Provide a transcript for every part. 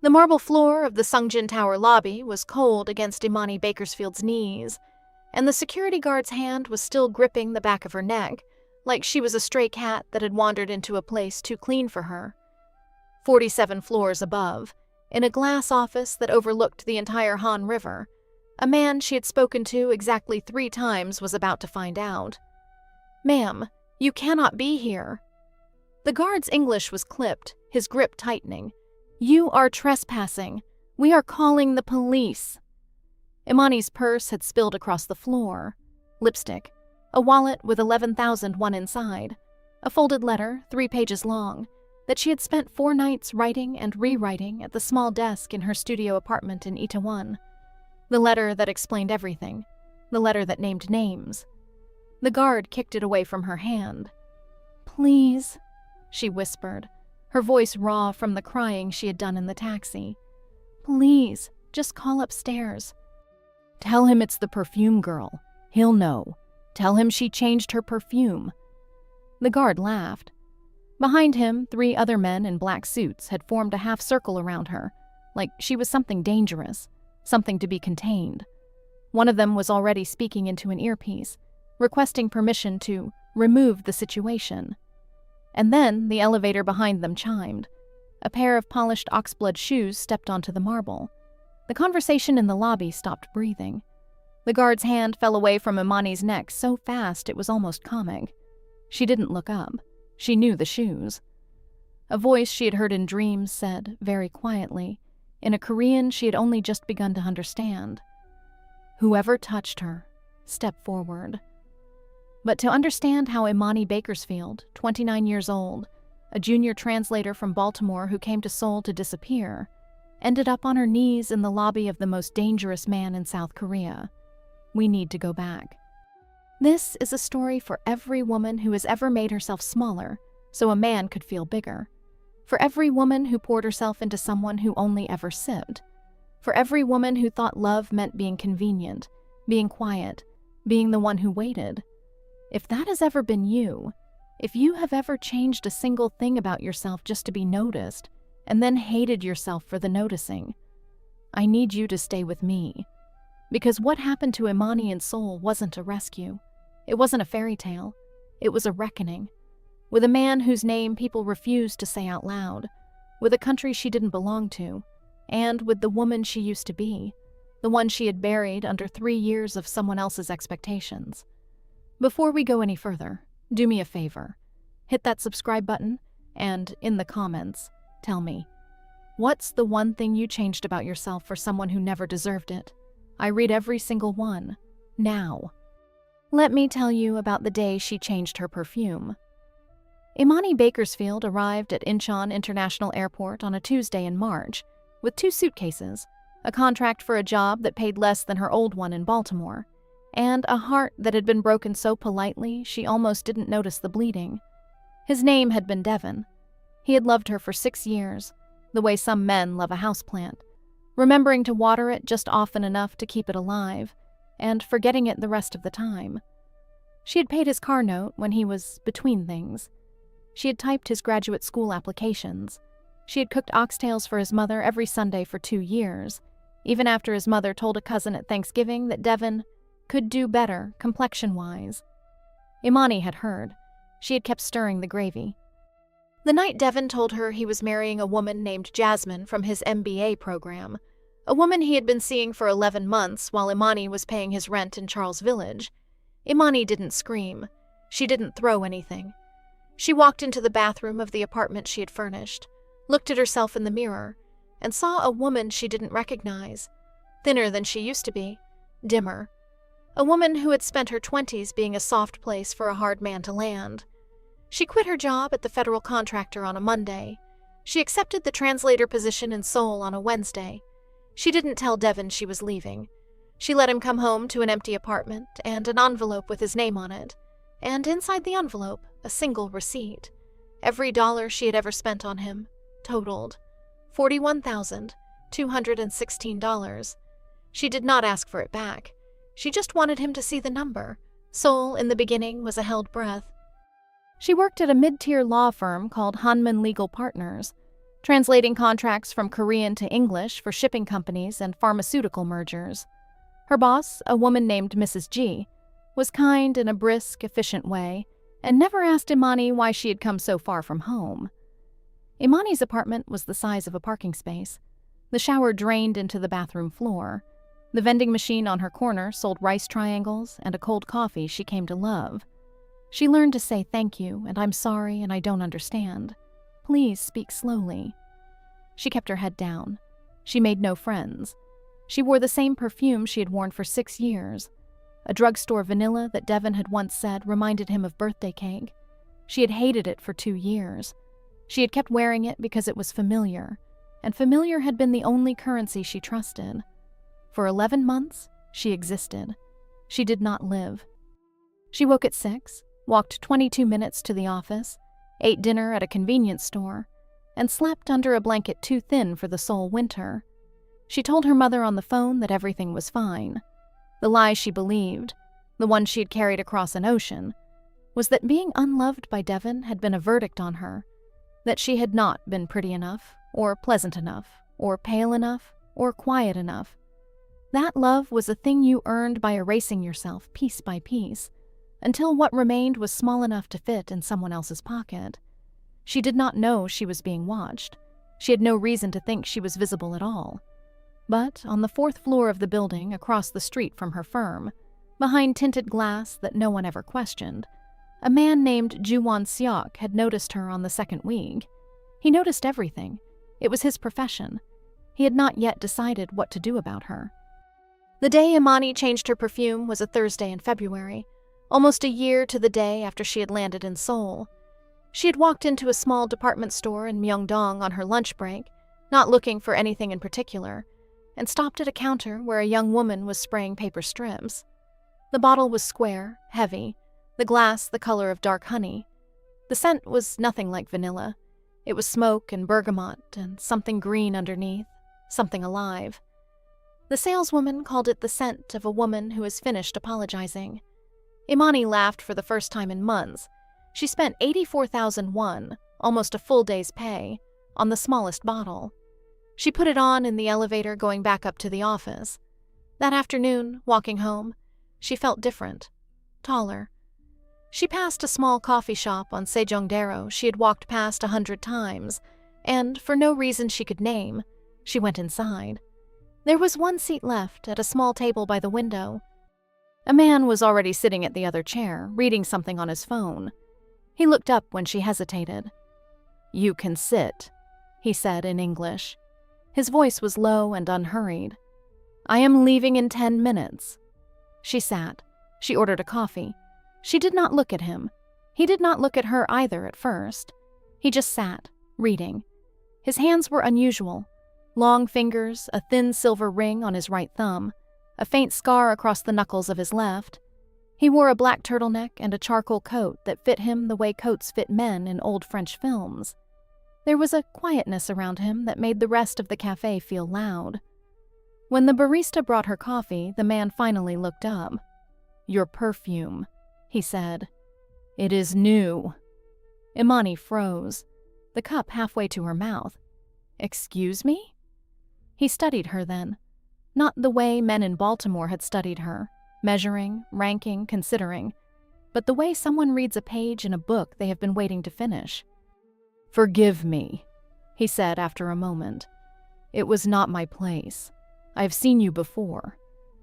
The marble floor of the Sungjin Tower lobby was cold against Imani Bakersfield's knees, and the security guard's hand was still gripping the back of her neck, like she was a stray cat that had wandered into a place too clean for her. 47 floors above, in a glass office that overlooked the entire Han River, a man she had spoken to exactly 3 times was about to find out. "Ma'am, you cannot be here." The guard's English was clipped, his grip tightening. "You are trespassing. We are calling the police." Imani's purse had spilled across the floor. Lipstick, a wallet with 11,001 inside, a folded letter 3 pages long that she had spent 4 nights writing and rewriting at the small desk in her studio apartment in Itaewon. The letter that explained everything, the letter that named names. The guard kicked it away from her hand. "Please," she whispered, her voice raw from the crying she had done in the taxi. "Please, just call upstairs." "Tell him it's the perfume girl. He'll know. Tell him she changed her perfume." The guard laughed. Behind him, 3 other men in black suits had formed a half circle around her, like she was something dangerous, something to be contained. One of them was already speaking into an earpiece, requesting permission to remove the situation. And then the elevator behind them chimed. A pair of polished oxblood shoes stepped onto the marble. The conversation in the lobby stopped breathing. The guard's hand fell away from Imani's neck so fast it was almost comic. She didn't look up. She knew the shoes. A voice she had heard in dreams said, very quietly, in a Korean she had only just begun to understand, "Whoever touched her, step forward." But to understand how Imani Bakersfield, 29 years old, a junior translator from Baltimore who came to Seoul to disappear, ended up on her knees in the lobby of the most dangerous man in South Korea, we need to go back. This is a story for every woman who has ever made herself smaller so a man could feel bigger. For every woman who poured herself into someone who only ever sipped. For every woman who thought love meant being convenient, being quiet, being the one who waited. If that has ever been you, if you have ever changed a single thing about yourself just to be noticed, and then hated yourself for the noticing, I need you to stay with me. Because what happened to Imani in Seoul wasn't a rescue. It wasn't a fairy tale. It was a reckoning. With a man whose name people refused to say out loud, with a country she didn't belong to, and with the woman she used to be, the one she had buried under 3 years of someone else's expectations. Before we go any further, do me a favor. Hit that subscribe button, and in the comments, tell me, what's the one thing you changed about yourself for someone who never deserved it? I read every single one, now. Let me tell you about the day she changed her perfume. Imani Bakersfield arrived at Incheon International Airport on a Tuesday in March, with 2 suitcases, a contract for a job that paid less than her old one in Baltimore, and a heart that had been broken so politely she almost didn't notice the bleeding. His name had been Devon. He had loved her for 6 years, the way some men love a houseplant, remembering to water it just often enough to keep it alive, and forgetting it the rest of the time. She had paid his car note when he was between things. She had typed his graduate school applications. She had cooked oxtails for his mother every Sunday for 2 years, even after his mother told a cousin at Thanksgiving that Devon could do better, complexion-wise. Imani had heard. She had kept stirring the gravy. The night Devon told her he was marrying a woman named Jasmine from his MBA program, a woman he had been seeing for 11 months while Imani was paying his rent in Charles Village, Imani didn't scream. She didn't throw anything. She walked into the bathroom of the apartment she had furnished, looked at herself in the mirror, and saw a woman she didn't recognize, thinner than she used to be, dimmer. A woman who had spent her 20s being a soft place for a hard man to land. She quit her job at the federal contractor on a Monday. She accepted the translator position in Seoul on a Wednesday. She didn't tell Devon she was leaving. She let him come home to an empty apartment and an envelope with his name on it, and inside the envelope, a single receipt. Every dollar she had ever spent on him, totaled $41,216. She did not ask for it back. She just wanted him to see the number. Seoul, in the beginning, was a held breath. She worked at a mid-tier law firm called Hanman Legal Partners. translating contracts from Korean to English for shipping companies and pharmaceutical mergers. Her boss, a woman named Mrs. G, was kind in a brisk, efficient way and never asked Imani why she had come so far from home. Imani's apartment was the size of a parking space. The shower drained into the bathroom floor. The vending machine on her corner sold rice triangles and a cold coffee she came to love. She learned to say thank you and I'm sorry and I don't understand. Please speak slowly. She kept her head down. She made no friends. She wore the same perfume she had worn for 6 years. A drugstore vanilla that Devon had once said reminded him of birthday cake. She had hated it for 2 years. She had kept wearing it because it was familiar, and familiar had been the only currency she trusted. For 11 months, she existed. She did not live. She woke at 6, walked 22 minutes to the office, ate dinner at a convenience store, and slept under a blanket too thin for the Seoul winter. She told her mother on the phone that everything was fine. The lie she believed, the one she had carried across an ocean, was that being unloved by Devon had been a verdict on her, that she had not been pretty enough, or pleasant enough, or pale enough, or quiet enough. That love was a thing you earned by erasing yourself piece by piece, until what remained was small enough to fit in someone else's pocket. She did not know she was being watched. She had no reason to think she was visible at all. But on the 4th floor of the building across the street from her firm, behind tinted glass that no one ever questioned, a man named Joo-won Seok had noticed her on the 2nd week. He noticed everything. It was his profession. He had not yet decided what to do about her. The day Imani changed her perfume was a Thursday in February, almost a year to the day after she had landed in Seoul. She had walked into a small department store in Myeongdong on her lunch break, not looking for anything in particular, and stopped at a counter where a young woman was spraying paper strips. The bottle was square, heavy, the glass the color of dark honey. The scent was nothing like vanilla. It was smoke and bergamot and something green underneath, something alive. The saleswoman called it the scent of a woman who has finished apologizing. Imani laughed for the first time in months. She spent 84,000 won, almost a full day's pay, on the smallest bottle. She put it on in the elevator going back up to the office. That afternoon, walking home, she felt different, taller. She passed a small coffee shop on Sejongdero she had walked past 100 times, and, for no reason she could name, she went inside. There was one seat left at a small table by the window. A man was already sitting at the other chair, reading something on his phone. He looked up when she hesitated. "You can sit," he said in English. His voice was low and unhurried. "I am leaving in 10 minutes. She sat. She ordered a coffee. She did not look at him. He did not look at her either at first. He just sat, reading. His hands were unusual. Long fingers, a thin silver ring on his right thumb, a faint scar across the knuckles of his left. He wore a black turtleneck and a charcoal coat that fit him the way coats fit men in old French films. There was a quietness around him that made the rest of the cafe feel loud. When the barista brought her coffee, the man finally looked up. "Your perfume," he said. "It is new." Imani froze, the cup halfway to her mouth. "Excuse me?" He studied her then, not the way men in Baltimore had studied her, measuring, ranking, considering, but the way someone reads a page in a book they have been waiting to finish. "Forgive me," he said after a moment. "It was not my place. I have seen you before.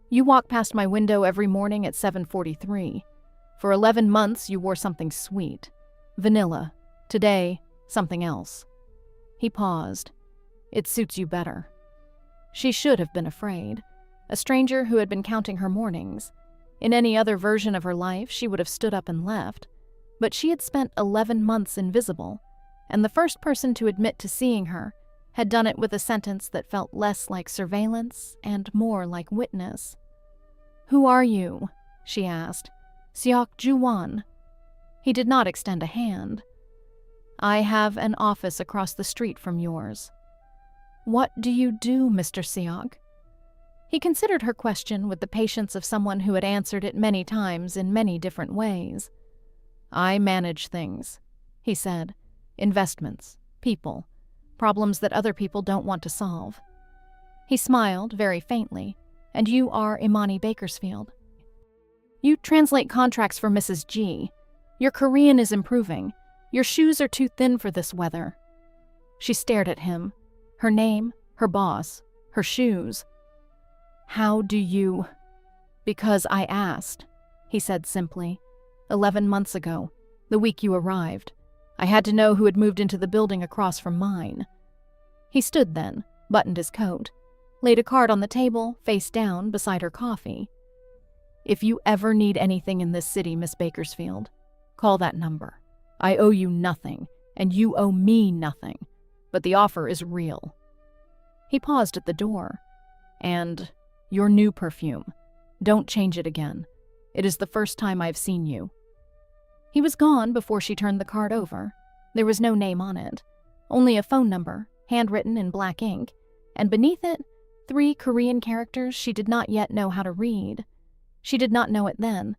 You walk past my window every morning at 7:43. For 11 months you wore something sweet. Vanilla. Today, something else." He paused. "It suits you better." She should have been afraid. A stranger who had been counting her mornings. In any other version of her life, she would have stood up and left. But she had spent 11 months invisible, and the first person to admit to seeing her had done it with a sentence that felt less like surveillance and more like witness. "Who are you?" she asked. "Seok Joo-won." He did not extend a hand. "I have an office across the street from yours." "What do you do, Mr. Seok?" He considered her question with the patience of someone who had answered it many times in many different ways. "I manage things," he said. "Investments, people, problems that other people don't want to solve. He smiled very faintly. And you are Imani Bakersfield. You translate contracts for Mrs. G. Your Korean is improving. Your shoes are too thin for this weather. She stared at him. Her name, her boss, her shoes. How do you... Because I asked, he said simply. 11 months ago, the week you arrived. I had to know who had moved into the building across from mine. He stood then, buttoned his coat, laid a card on the table, face down, beside her coffee. If you ever need anything in this city, Miss Bakersfield, call that number. I owe you nothing, and you owe me nothing, but the offer is real. He paused at the door. And your new perfume. Don't change it again. It is the first time I've seen you. He was gone before she turned the card over. There was no name on it, only a phone number, handwritten in black ink, and beneath it, 3 Korean characters she did not yet know how to read. She did not know it then,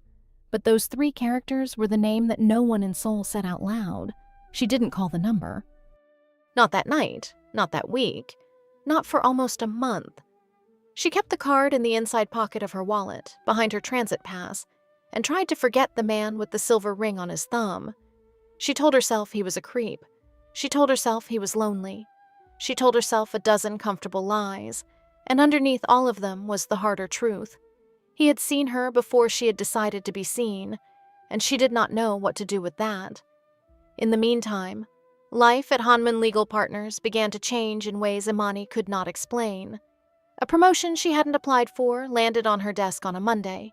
but those 3 characters were the name that no one in Seoul said out loud. She didn't call the number. Not that night, not that week, not for almost a month. She kept the card in the inside pocket of her wallet, behind her transit pass, and tried to forget the man with the silver ring on his thumb. She told herself he was a creep. She told herself he was lonely. She told herself a dozen comfortable lies, and underneath all of them was the harder truth. He had seen her before she had decided to be seen, and she did not know what to do with that. In the meantime, life at Hanman Legal Partners began to change in ways Imani could not explain. A promotion she hadn't applied for landed on her desk on a Monday.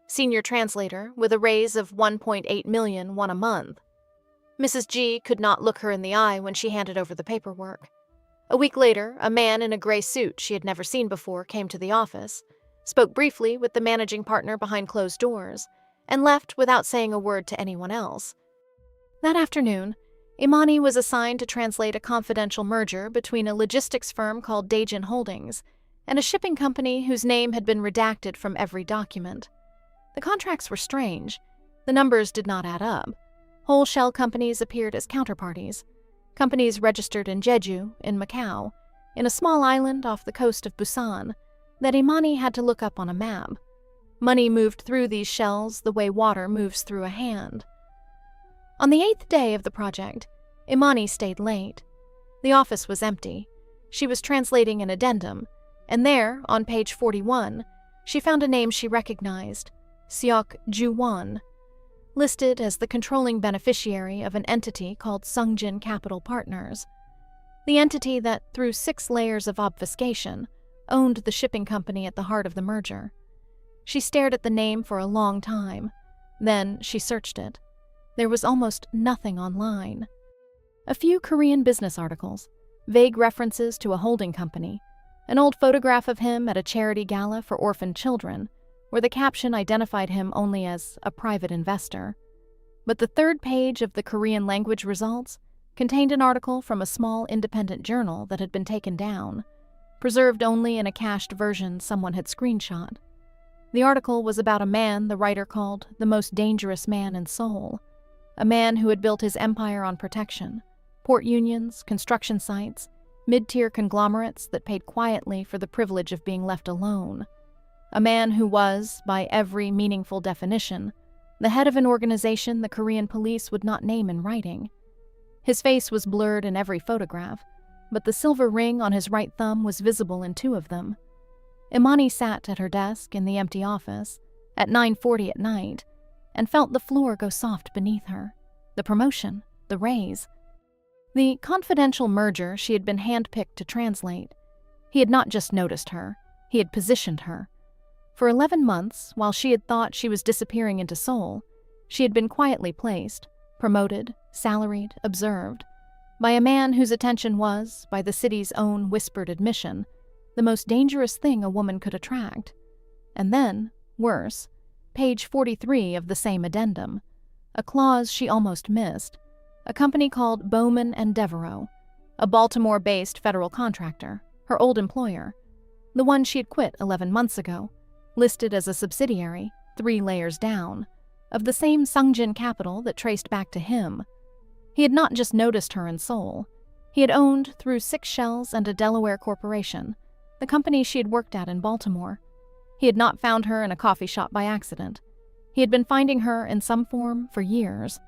Senior translator with a raise of 1.8 million won a month. Mrs. G could not look her in the eye when she handed over the paperwork. A week later, a man in a gray suit she had never seen before came to the office, spoke briefly with the managing partner behind closed doors, and left without saying a word to anyone else. That afternoon, Imani was assigned to translate a confidential merger between a logistics firm called Daejin Holdings and a shipping company whose name had been redacted from every document. The contracts were strange. The numbers did not add up. Whole shell companies appeared as counterparties. Companies registered in Jeju, in Macau, in a small island off the coast of Busan, that Imani had to look up on a map. Money moved through these shells the way water moves through a hand. On the 8th day of the project, Imani stayed late. The office was empty. She was translating an addendum, and there, on page 41, she found a name she recognized, Seok Joo-won, listed as the controlling beneficiary of an entity called Sungjin Capital Partners, the entity that, through 6 layers of obfuscation, owned the shipping company at the heart of the merger. She stared at the name for a long time. Then she searched it. There was almost nothing online. A few Korean business articles, vague references to a holding company, an old photograph of him at a charity gala for orphaned children, where the caption identified him only as a private investor. But the 3rd page of the Korean language results contained an article from a small independent journal that had been taken down, preserved only in a cached version someone had screenshot. The article was about a man the writer called the most dangerous man in Seoul, a man who had built his empire on protection, port unions, construction sites, mid-tier conglomerates that paid quietly for the privilege of being left alone. A man who was, by every meaningful definition, the head of an organization the Korean police would not name in writing. His face was blurred in every photograph, but the silver ring on his right thumb was visible in 2 of them. Imani sat at her desk in the empty office at 9:40 at night and felt the floor go soft beneath her. The promotion, the raise. The confidential merger she had been handpicked to translate. He had not just noticed her, he had positioned her. For 11 months, while she had thought she was disappearing into Seoul, she had been quietly placed, promoted, salaried, observed, by a man whose attention was, by the city's own whispered admission, the most dangerous thing a woman could attract. And then, worse, page 43 of the same addendum, a clause she almost missed, a company called Bowman and Devereaux, a Baltimore-based federal contractor, her old employer, the one she had quit 11 months ago, listed as a subsidiary, 3 layers down, of the same Sungjin Capital that traced back to him. He had not just noticed her in Seoul. He had owned through 6 shells and a Delaware corporation, the company she had worked at in Baltimore. He had not found her in a coffee shop by accident. He had been finding her in some form for years.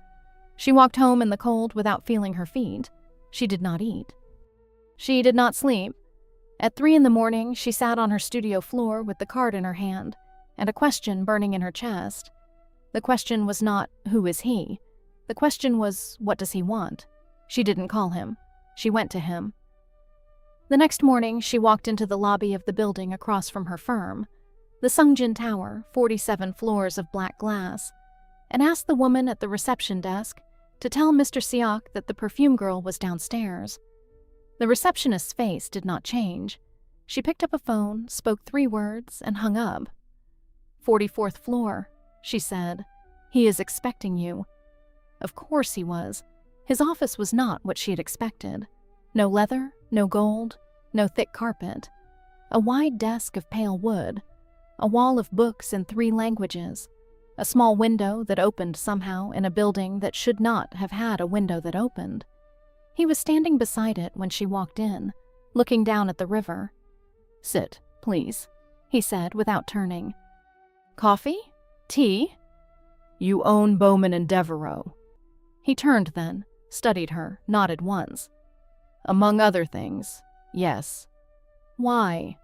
She walked home in the cold without feeling her feet. She did not eat. She did not sleep. At 3 in the morning, she sat on her studio floor with the card in her hand and a question burning in her chest. The question was not, who is he? The question was, what does he want? She didn't call him. She went to him. The next morning, she walked into the lobby of the building across from her firm, the Sungjin Tower, 47 floors of black glass, and asked the woman at the reception desk to tell Mr. Seok that the perfume girl was downstairs. The receptionist's face did not change. She picked up a phone, spoke 3 words, and hung up. 44th floor, she said. He is expecting you. Of course he was. His office was not what she had expected. No leather, no gold, no thick carpet. A wide desk of pale wood. A wall of books in 3 languages. A small window that opened somehow in a building that should not have had a window that opened. He was standing beside it when she walked in, looking down at the river. "Sit, please," he said without turning. "Coffee? Tea?" "You own Bowman and Devereaux." He turned then, studied her, nodded once. "Among other things, yes." "Why?"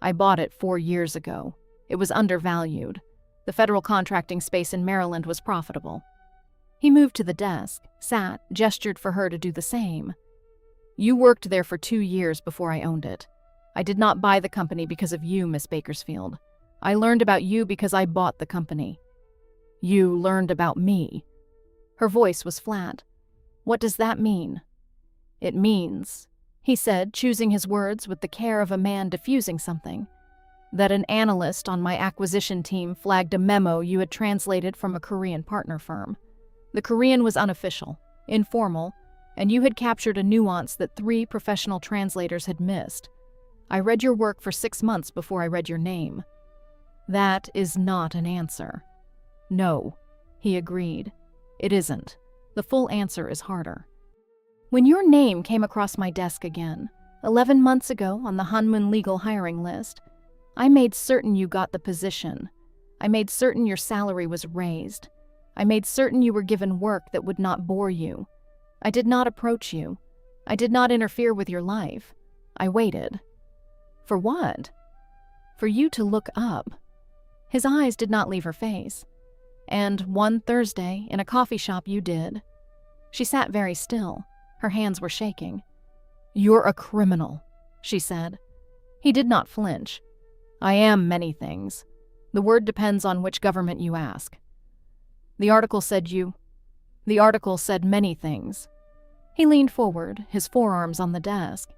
"I bought it 4 years ago. It was undervalued. The federal contracting space in Maryland was profitable." He moved to the desk, sat, gestured for her to do the same. "You worked there for 2 years before I owned it. I did not buy the company because of you, Miss Bakersfield. I learned about you because I bought the company." "You learned about me." Her voice was flat. "What does that mean?" "It means," he said, choosing his words with the care of a man diffusing something, "that an analyst on my acquisition team flagged a memo you had translated from a Korean partner firm. The Korean was unofficial, informal, and you had captured a nuance that 3 professional translators had missed. I read your work for 6 months before I read your name." "That is not an answer." "No," he agreed. "It isn't. The full answer is harder. When your name came across my desk again, 11 months ago on the Hanmun legal hiring list, I made certain you got the position. I made certain your salary was raised. I made certain you were given work that would not bore you. I did not approach you. I did not interfere with your life. I waited." "For what?" "For you to look up." His eyes did not leave her face. "And one Thursday, in a coffee shop, you did." She sat very still. Her hands were shaking. "You're a criminal," she said. He did not flinch. "I am many things. The word depends on which government you ask." The article said many things." He leaned forward, his forearms on the desk.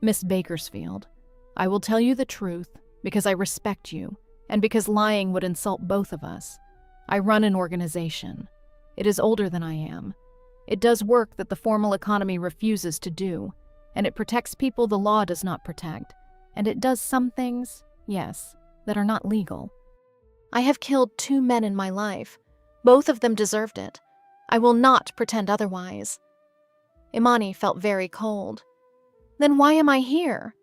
"Miss Bakersfield, I will tell you the truth because I respect you and because lying would insult both of us. I run an organization. It is older than I am. It does work that the formal economy refuses to do, and it protects people the law does not protect, and it does some things, yes, that are not legal. I have killed 2 men in my life. Both of them deserved it. I will not pretend otherwise." Imani felt very cold. "Then why am I here?"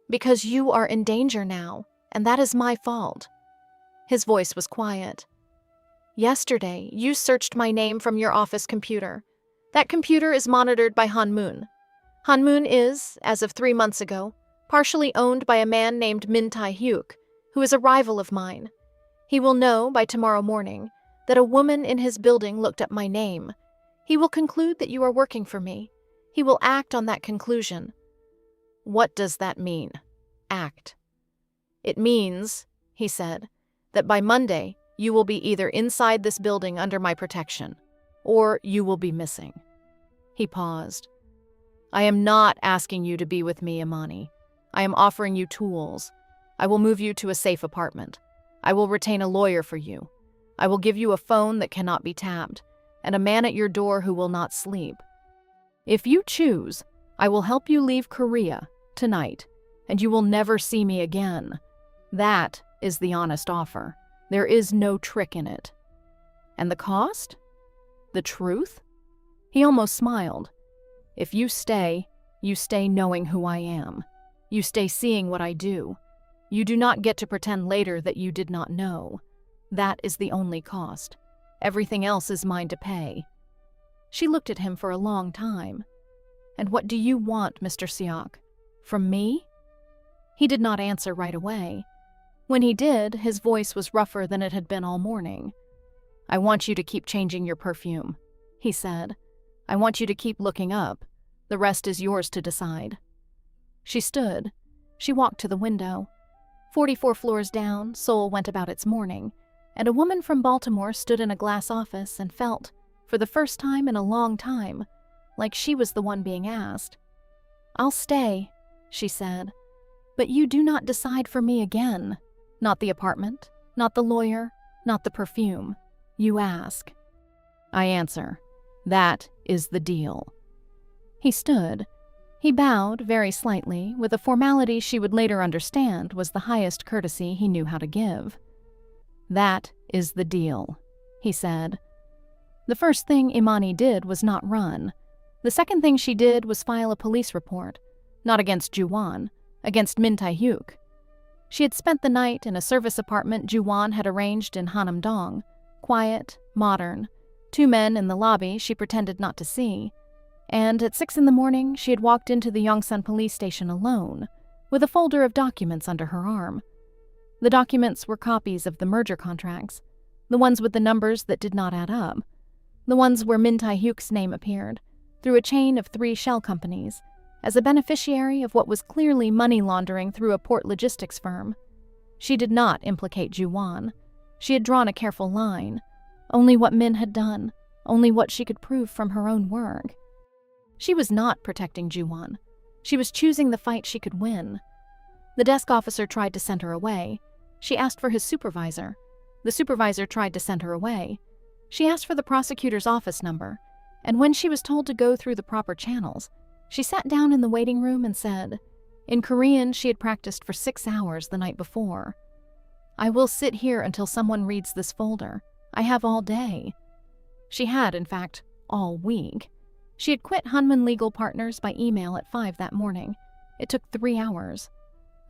"Because you are in danger now, and that is my fault." His voice was quiet. "Yesterday, you searched my name from your office computer. That computer is monitored by Hanmun. Hanmun is, as of 3 months ago, partially owned by a man named Min Tae-hyuk, who is a rival of mine. He will know by tomorrow morning that a woman in his building looked up my name. He will conclude that you are working for me. He will act on that conclusion." "What does that mean, act?" "It means," he said, "that by Monday you will be either inside this building under my protection, or you will be missing." He paused. "I am not asking you to be with me, Imani. I am offering you tools. I will move you to a safe apartment. I will retain a lawyer for you. I will give you a phone that cannot be tapped, and a man at your door who will not sleep. If you choose, I will help you leave Korea tonight, and you will never see me again. That is the honest offer. There is no trick in it." "And the cost? The truth?" He almost smiled. If you stay knowing who I am. You stay seeing what I do. You do not get to pretend later that you did not know. That is the only cost. Everything else is mine to pay." She looked at him for a long time. "And what do you want, Mr. Seok? From me?" He did not answer right away. When he did, his voice was rougher than it had been all morning. "I want you to keep changing your perfume," he said. "I want you to keep looking up. The rest is yours to decide." She stood. She walked to the window. 44 floors down, Seoul went about its morning, and a woman from Baltimore stood in a glass office and felt, for the first time in a long time, like she was the one being asked. "I'll stay," she said, "but you do not decide for me again. Not the apartment, not the lawyer, not the perfume. You ask." I answer, "That is the deal." He stood. He bowed very slightly, with a formality she would later understand was the highest courtesy he knew how to give. "That is the deal," he said. The first thing Imani did was not run. The second thing she did was file a police report, not against Joo-won, against Min Tae-hyuk. She had spent the night in a service apartment Joo-won had arranged in Hanam-dong, quiet, modern, 2 men in the lobby she pretended not to see, and at 6 in the morning she had walked into the Yongsan police station alone, with a folder of documents under her arm. The documents were copies of the merger contracts, the ones with the numbers that did not add up, the ones where Min Tae-hyuk's name appeared, through a chain of 3 shell companies, as a beneficiary of what was clearly money laundering through a port logistics firm. She did not implicate Joo-won. She had drawn a careful line, only what Min had done, only what she could prove from her own work. She was not protecting Joo-won. She was choosing the fight she could win. The desk officer tried to send her away. She asked for his supervisor. The supervisor tried to send her away. She asked for the prosecutor's office number, and when she was told to go through the proper channels, she sat down in the waiting room and said, in Korean she had practiced for 6 hours the night before, "I will sit here until someone reads this folder. I have all day." She had, in fact, all week. She had quit Hunman Legal Partners by email at 5 that morning. It took 3 hours.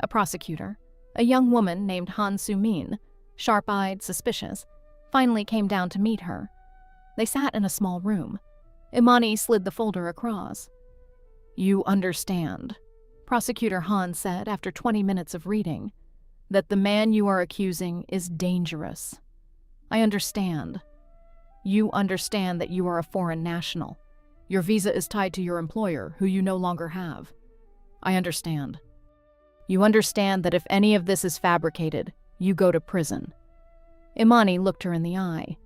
A prosecutor, a young woman named Han Soo-min, sharp-eyed, suspicious, finally came down to meet her. They sat in a small room. Imani slid the folder across. "You understand," Prosecutor Han said after 20 minutes of reading, "that the man you are accusing is dangerous. I understand. You understand that you are a foreign national. Your visa is tied to your employer, who you no longer have. I understand. You understand that if any of this is fabricated, you go to prison." Imani looked her in the eye.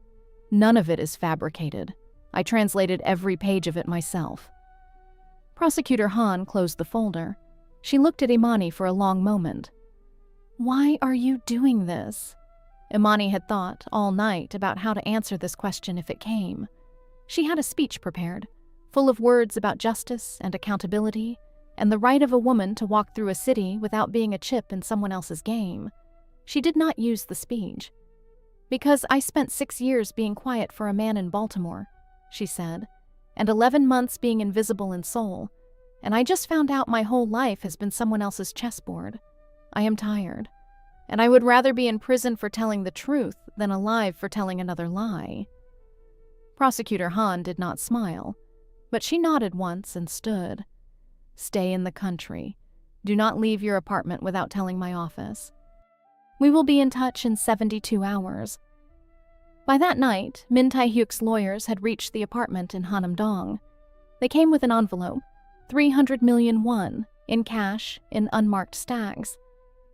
"None of it is fabricated. I translated every page of it myself." Prosecutor Han closed the folder. She looked at Imani for a long moment. "Why are you doing this?" Imani had thought all night about how to answer this question if it came. She had a speech prepared, full of words about justice and accountability and the right of a woman to walk through a city without being a chip in someone else's game. She did not use the speech. "Because I spent 6 years being quiet for a man in Baltimore," she said, "and 11 months being invisible in Seoul, and I just found out my whole life has been someone else's chessboard. I am tired, and I would rather be in prison for telling the truth than alive for telling another lie." Prosecutor Han did not smile, but she nodded once and stood. "Stay in the country. Do not leave your apartment without telling my office. We will be in touch in 72 hours. By that night, Min Tae-hyuk's lawyers had reached the apartment in Hanam-dong. They came with an envelope, 300 million won, in cash, in unmarked stacks.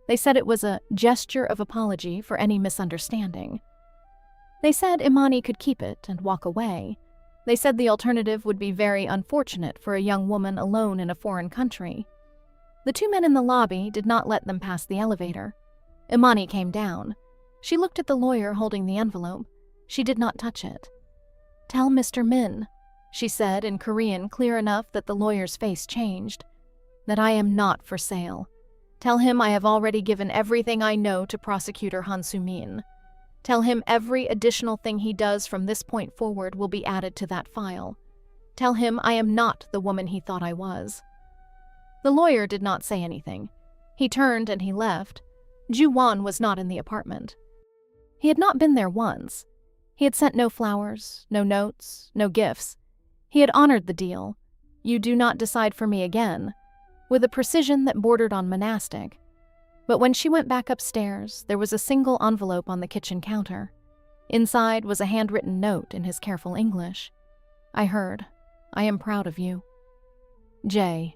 They said it was a gesture of apology for any misunderstanding. They said Imani could keep it and walk away. They said the alternative would be very unfortunate for a young woman alone in a foreign country. The 2 men in the lobby did not let them pass the elevator. Imani came down. She looked at the lawyer holding the envelope. She did not touch it. "Tell Mr. Min," she said in Korean clear enough that the lawyer's face changed, "that I am not for sale. Tell him I have already given everything I know to Prosecutor Han Soo-min. Tell him every additional thing he does from this point forward will be added to that file. Tell him I am not the woman he thought I was." The lawyer did not say anything. He turned and he left. Joo-won was not in the apartment. He had not been there once. He had sent no flowers, no notes, no gifts. He had honored the deal. "You do not decide for me again," with a precision that bordered on monastic. But when she went back upstairs, there was a single envelope on the kitchen counter. Inside was a handwritten note in his careful English. "I heard. I am proud of you. Jay."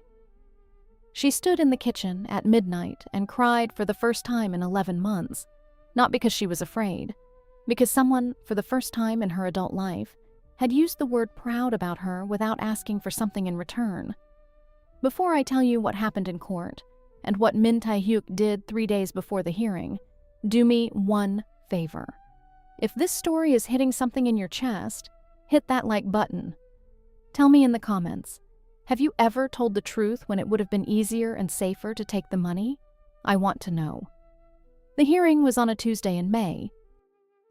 She stood in the kitchen at midnight and cried for the first time in 11 months, not because she was afraid, because someone, for the first time in her adult life, had used the word proud about her without asking for something in return. Before I tell you what happened in court, and what Min Tae-hyuk did 3 days before the hearing, do me one favor. If this story is hitting something in your chest, hit that like button. Tell me in the comments, have you ever told the truth when it would have been easier and safer to take the money? I want to know. The hearing was on a Tuesday in May.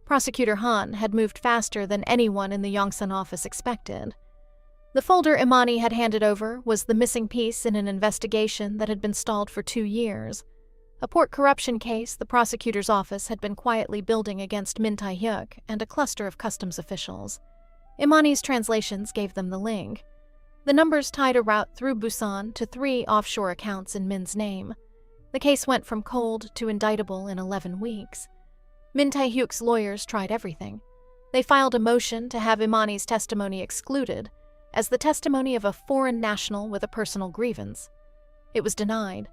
Prosecutor Han had moved faster than anyone in the Yongsan office expected. The folder Imani had handed over was the missing piece in an investigation that had been stalled for 2 years. A port corruption case the prosecutor's office had been quietly building against Min Tae-hyuk and a cluster of customs officials. Imani's translations gave them the link. The numbers tied a route through Busan to 3 offshore accounts in Min's name. The case went from cold to indictable in 11 weeks. Min Tae-hyuk's lawyers tried everything. They filed a motion to have Imani's testimony excluded as the testimony of a foreign national with a personal grievance. It was denied.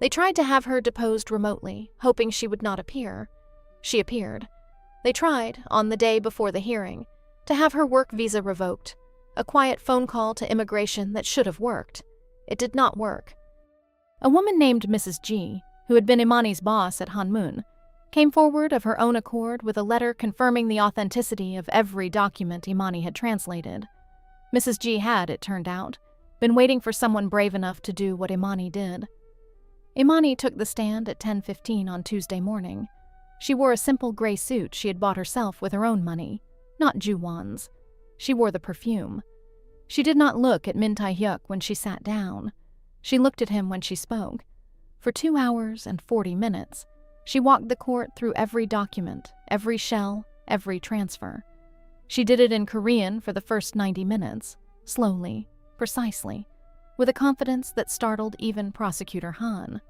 They tried to have her deposed remotely, hoping she would not appear. She appeared. They tried, on the day before the hearing, to have her work visa revoked, a quiet phone call to immigration that should have worked. It did not work. A woman named Mrs. G, who had been Imani's boss at Hanmun, came forward of her own accord with a letter confirming the authenticity of every document Imani had translated. Mrs. G had, it turned out, been waiting for someone brave enough to do what Imani did. Imani took the stand at 10:15 on Tuesday morning. She wore a simple gray suit she had bought herself with her own money, not Joo-won's. She wore the perfume. She did not look at Min Tae-hyuk when she sat down. She looked at him when she spoke. For 2 hours and 40 minutes, she walked the court through every document, every shell, every transfer. She did it in Korean for the first 90 minutes, slowly, precisely, with a confidence that startled even Prosecutor Han.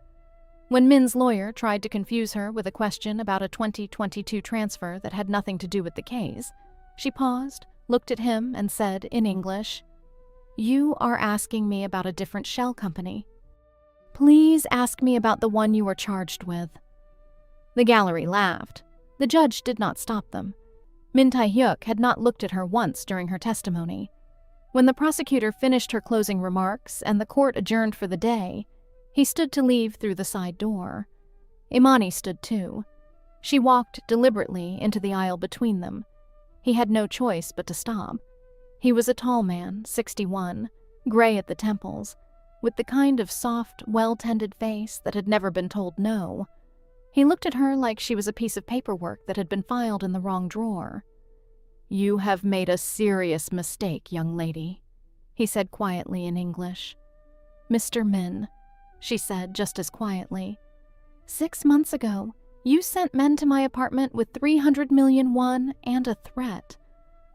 When Min's lawyer tried to confuse her with a question about a 2022 transfer that had nothing to do with the case, she paused, looked at him, and said in English, "You are asking me about a different shell company. Please ask me about the one you were charged with." The gallery laughed. The judge did not stop them. Min Tae-hyuk had not looked at her once during her testimony. When the prosecutor finished her closing remarks and the court adjourned for the day, he stood to leave through the side door. Imani stood too. She walked deliberately into the aisle between them. He had no choice but to stop. He was a tall man, 61, gray at the temples, with the kind of soft, well-tended face that had never been told no. He looked at her like she was a piece of paperwork that had been filed in the wrong drawer. "You have made a serious mistake, young lady," he said quietly in English. "Mr. Min," she said just as quietly. "6 months ago, you sent men to my apartment with 300 million won and a threat.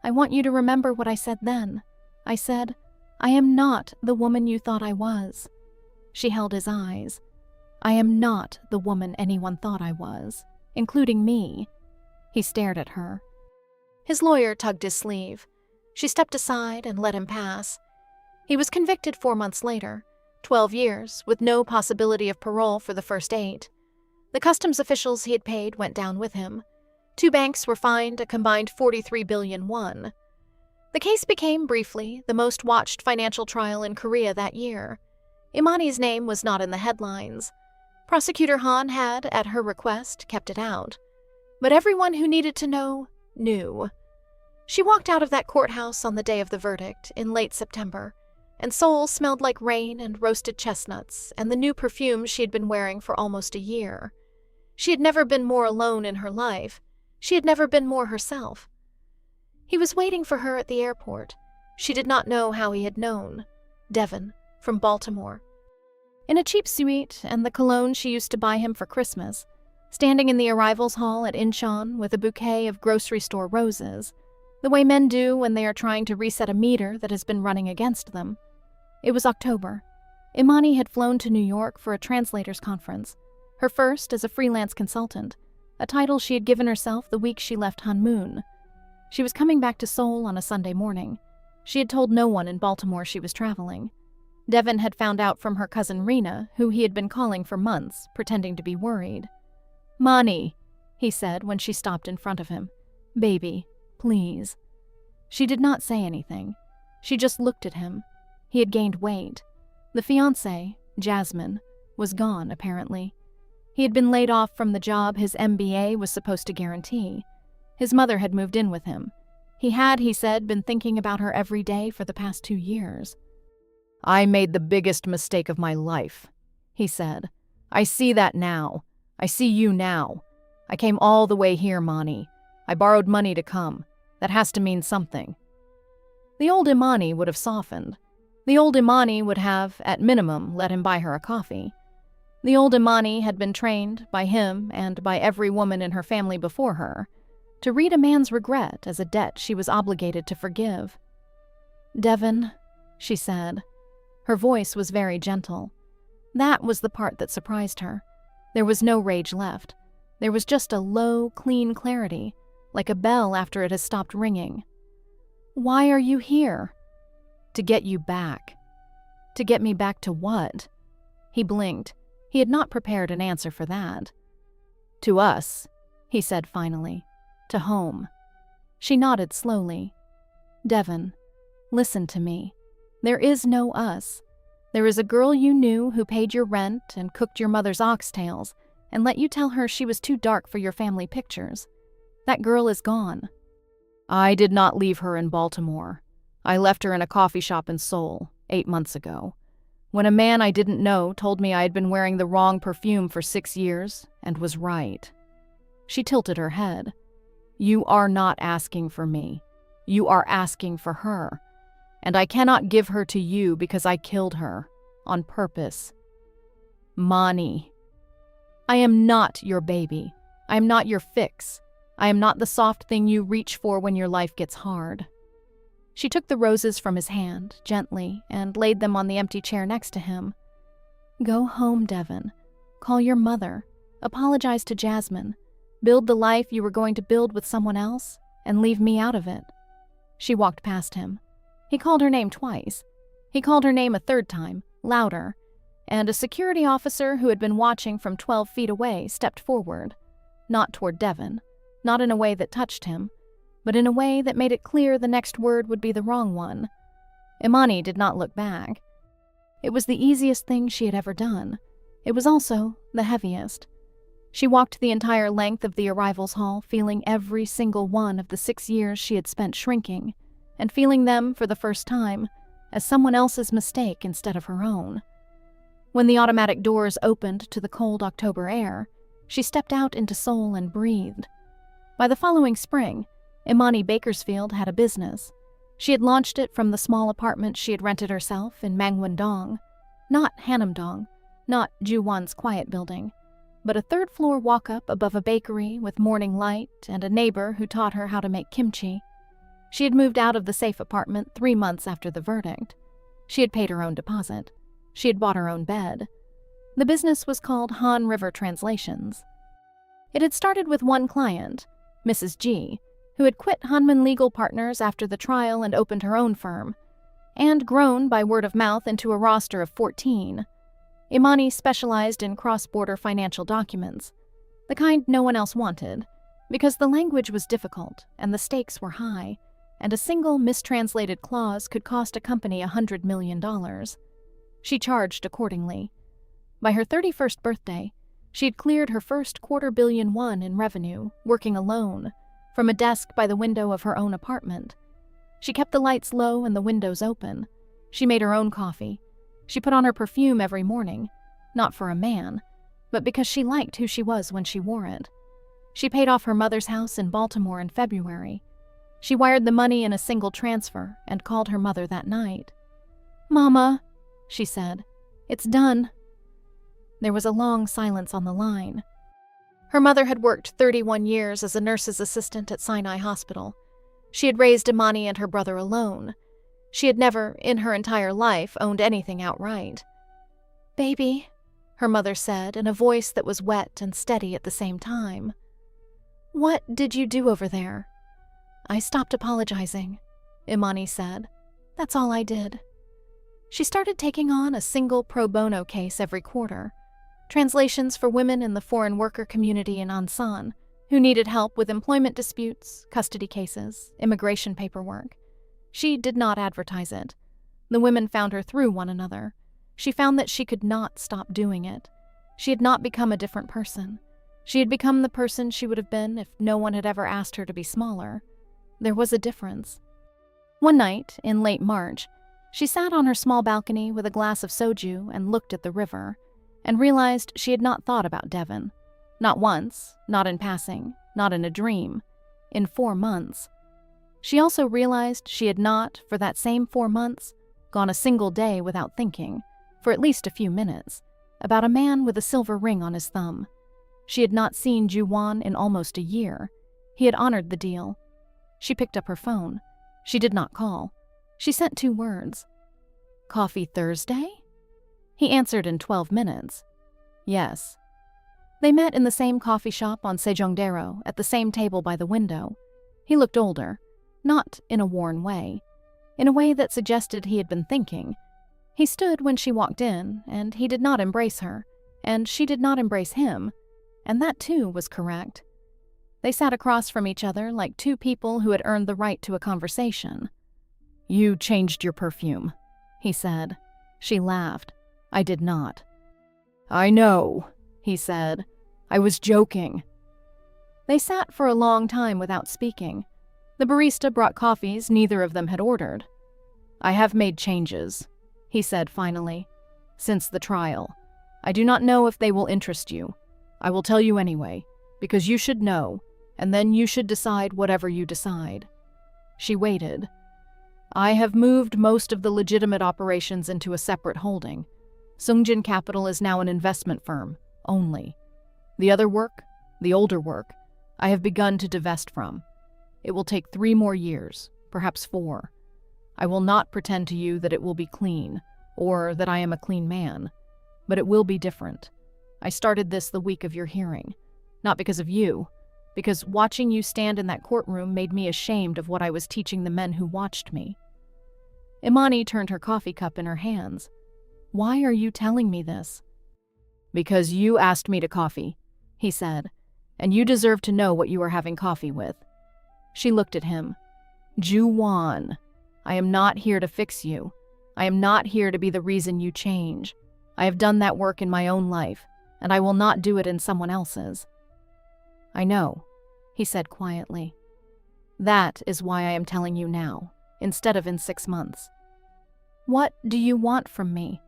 I want you to remember what I said then. I said, I am not the woman you thought I was." She held his eyes. "I am not the woman anyone thought I was, including me." He stared at her. His lawyer tugged his sleeve. She stepped aside and let him pass. He was convicted 4 months later, 12 years, with no possibility of parole for the first 8. The customs officials he had paid went down with him. 2 banks were fined a combined 43 billion won. The case became, briefly, the most watched financial trial in Korea that year. Imani's name was not in the headlines. Prosecutor Han had, at her request, kept it out. But everyone who needed to know, knew. She walked out of that courthouse on the day of the verdict, in late September, and Seoul smelled like rain and roasted chestnuts and the new perfume she had been wearing for almost a year. She had never been more alone in her life. She had never been more herself. He was waiting for her at the airport. She did not know how he had known. Devin, from Baltimore. In a cheap suite and the cologne she used to buy him for Christmas, standing in the arrivals hall at Incheon with a bouquet of grocery store roses, the way men do when they are trying to reset a meter that has been running against them. It was October. Imani had flown to New York for a translators conference, her first as a freelance consultant, a title she had given herself the week she left Hanmoon. She was coming back to Seoul on a Sunday morning. She had told no one in Baltimore she was traveling. Devin had found out from her cousin Rena, who he had been calling for months, pretending to be worried. "Mani," he said when she stopped in front of him. "Baby, please." She did not say anything. She just looked at him. He had gained weight. The fiancée, Jasmine, was gone, apparently. He had been laid off from the job his MBA was supposed to guarantee. His mother had moved in with him. He had, he said, been thinking about her every day for the past 2 years. "I made the biggest mistake of my life," he said. "I see that now. I see you now. I came all the way here, Mani. I borrowed money to come. That has to mean something." The old Imani would have softened. The old Imani would have, at minimum, let him buy her a coffee. The old Imani had been trained, by him and by every woman in her family before her, to read a man's regret as a debt she was obligated to forgive. "Devin," she said. Her voice was very gentle. That was the part that surprised her. There was no rage left. There was just a low, clean clarity, like a bell after it has stopped ringing. "Why are you here?" "To get you back." "To get me back to what?" He blinked. He had not prepared an answer for that. "To us," he said finally. "To home." She nodded slowly. "Devin, listen to me. There is no us. There is a girl you knew who paid your rent and cooked your mother's oxtails and let you tell her she was too dark for your family pictures. That girl is gone." "I did not leave her in Baltimore. I left her in a coffee shop in Seoul 8 months ago, when a man I didn't know told me I had been wearing the wrong perfume for 6 years and was right." She tilted her head. "You are not asking for me. You are asking for her. And I cannot give her to you because I killed her, on purpose." "Mani." "I am not your baby. I am not your fix. I am not the soft thing you reach for when your life gets hard." She took the roses from his hand, gently, and laid them on the empty chair next to him. "Go home, Devin. Call your mother. Apologize to Jasmine. Build the life you were going to build with someone else, and leave me out of it." She walked past him. He called her name twice. He called her name a third time, louder, and a security officer who had been watching from 12 feet away stepped forward, not toward Devin, not in a way that touched him, but in a way that made it clear the next word would be the wrong one. Imani did not look back. It was the easiest thing she had ever done. It was also the heaviest. She walked the entire length of the arrivals hall, feeling every single one of the 6 years she had spent shrinking, and feeling them, for the first time, as someone else's mistake instead of her own. When the automatic doors opened to the cold October air, she stepped out into Seoul and breathed. By the following spring, Imani Bakersfield had a business. She had launched it from the small apartment she had rented herself in Mangwon-dong, not Hanam-dong, not Joo-won's quiet building, but a third-floor walk-up above a bakery with morning light and a neighbor who taught her how to make kimchi. She had moved out of the safe apartment 3 months after the verdict. She had paid her own deposit. She had bought her own bed. The business was called Han River Translations. It had started with one client, Mrs. G, who had quit Hunman Legal Partners after the trial and opened her own firm, and grown by word of mouth into a roster of 14. Imani specialized in cross-border financial documents, the kind no one else wanted, because the language was difficult and the stakes were high, and a single mistranslated clause could cost a company $100 million. She charged accordingly. By her 31st birthday, she had cleared her first $250 million in revenue, working alone, from a desk by the window of her own apartment. She kept the lights low and the windows open. She made her own coffee. She put on her perfume every morning, not for a man, but because she liked who she was when she wore it. She paid off her mother's house in Baltimore in February. She wired the money in a single transfer and called her mother that night. "Mama," she said, "it's done." There was a long silence on the line. Her mother had worked 31 years as a nurse's assistant at Sinai Hospital. She had raised Imani and her brother alone. She had never, in her entire life, owned anything outright. "Baby," her mother said in a voice that was wet and steady at the same time. "What did you do over there?" "I stopped apologizing," Imani said. "That's all I did." She started taking on a single pro bono case every quarter. Translations for women in the foreign worker community in Ansan who needed help with employment disputes, custody cases, immigration paperwork. She did not advertise it. The women found her through one another. She found that she could not stop doing it. She had not become a different person. She had become the person she would have been if no one had ever asked her to be smaller. There was a difference. One night, in late March, she sat on her small balcony with a glass of soju and looked at the river, and realized she had not thought about Devon. Not once, not in passing, not in a dream. In 4 months. She also realized she had not, for that same 4 months, gone a single day without thinking, for at least a few minutes, about a man with a silver ring on his thumb. She had not seen Joo-won in almost a year. He had honored the deal. She picked up her phone. She did not call. She sent 2 words. "Coffee Thursday?" He answered in 12 minutes. "Yes." They met in the same coffee shop on Sejongdero, at the same table by the window. He looked older, not in a worn way, in a way that suggested he had been thinking. He stood when she walked in, and he did not embrace her, and she did not embrace him, and that too was correct. They sat across from each other like 2 people who had earned the right to a conversation. "You changed your perfume," he said. She laughed. "I did not." "I know," he said. "I was joking." They sat for a long time without speaking. The barista brought coffees neither of them had ordered. "I have made changes," he said finally, "since the trial. I do not know if they will interest you. I will tell you anyway, because you should know, and then you should decide whatever you decide." She waited. "I have moved most of the legitimate operations into a separate holding. Sungjin Capital is now an investment firm, only. The other work, the older work, I have begun to divest from. It will take 3 more years, perhaps 4. I will not pretend to you that it will be clean, or that I am a clean man, but it will be different. I started this the week of your hearing, not because of you, because watching you stand in that courtroom made me ashamed of what I was teaching the men who watched me." Imani turned her coffee cup in her hands. "Why are you telling me this?" "Because you asked me to coffee," he said, "and you deserve to know what you are having coffee with." She looked at him. "Joo-won, I am not here to fix you. I am not here to be the reason you change. I have done that work in my own life, and I will not do it in someone else's." "I know," he said quietly. "That is why I am telling you now, instead of in 6 months." "What do you want from me?"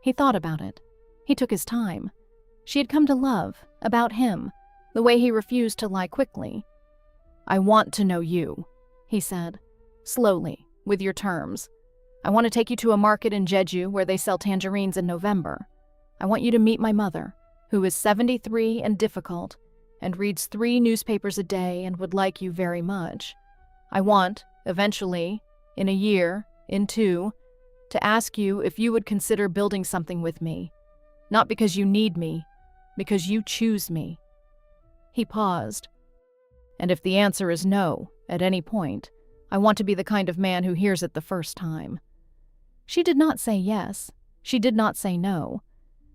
He thought about it. He took his time. She had come to love, about him, the way he refused to lie quickly. "I want to know you," he said, slowly, with your terms. "I want to take you to a market in Jeju where they sell tangerines in November. I want you to meet my mother, who is 73 and difficult, and reads 3 newspapers a day and would like you very much. I want, eventually, in a year, in 2, to ask you if you would consider building something with me. Not because you need me, because you choose me." He paused. "And if the answer is no, at any point, I want to be the kind of man who hears it the first time." She did not say yes. She did not say no.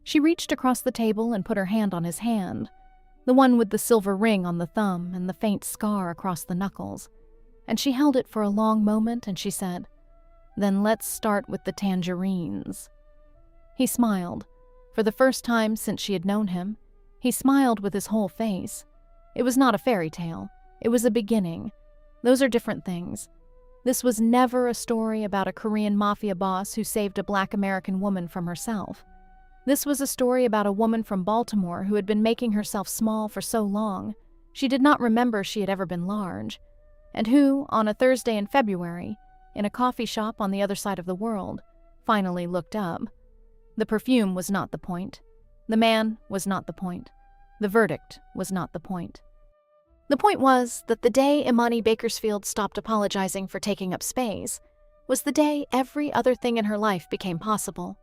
She reached across the table and put her hand on his hand, the one with the silver ring on the thumb and the faint scar across the knuckles, and she held it for a long moment and she said, "Then let's start with the tangerines." He smiled. For the first time since she had known him, he smiled with his whole face. It was not a fairy tale. It was a beginning. Those are different things. This was never a story about a Korean Mafia boss who saved a Black American woman from herself. This was a story about a woman from Baltimore who had been making herself small for so long, she did not remember she had ever been large. and who, on a Thursday in February, in a coffee shop on the other side of the world, finally looked up. The perfume was not the point. The man was not the point. The verdict was not the point. The point was that the day Imani Bakersfield stopped apologizing for taking up space was the day every other thing in her life became possible.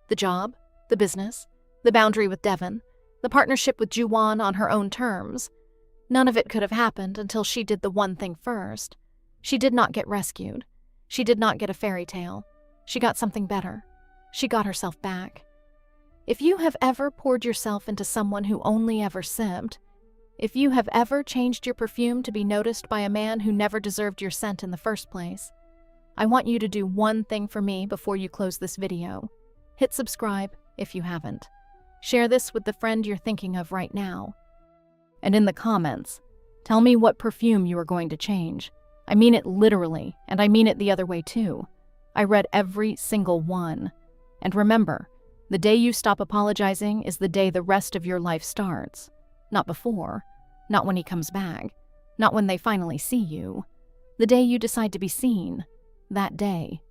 The job, the business, the boundary with Devon, the partnership with Joo-won on her own terms. None of it could have happened until she did the one thing first. She did not get rescued. She did not get a fairy tale. She got something better. She got herself back. If you have ever poured yourself into someone who only ever sipped, if you have ever changed your perfume to be noticed by a man who never deserved your scent in the first place, I want you to do one thing for me before you close this video. Hit subscribe if you haven't. Share this with the friend you're thinking of right now. And in the comments, tell me what perfume you are going to change. I mean it literally, and I mean it the other way too. I read every single one. And remember, the day you stop apologizing is the day the rest of your life starts. Not before, not when he comes back, not when they finally see you. The day you decide to be seen, that day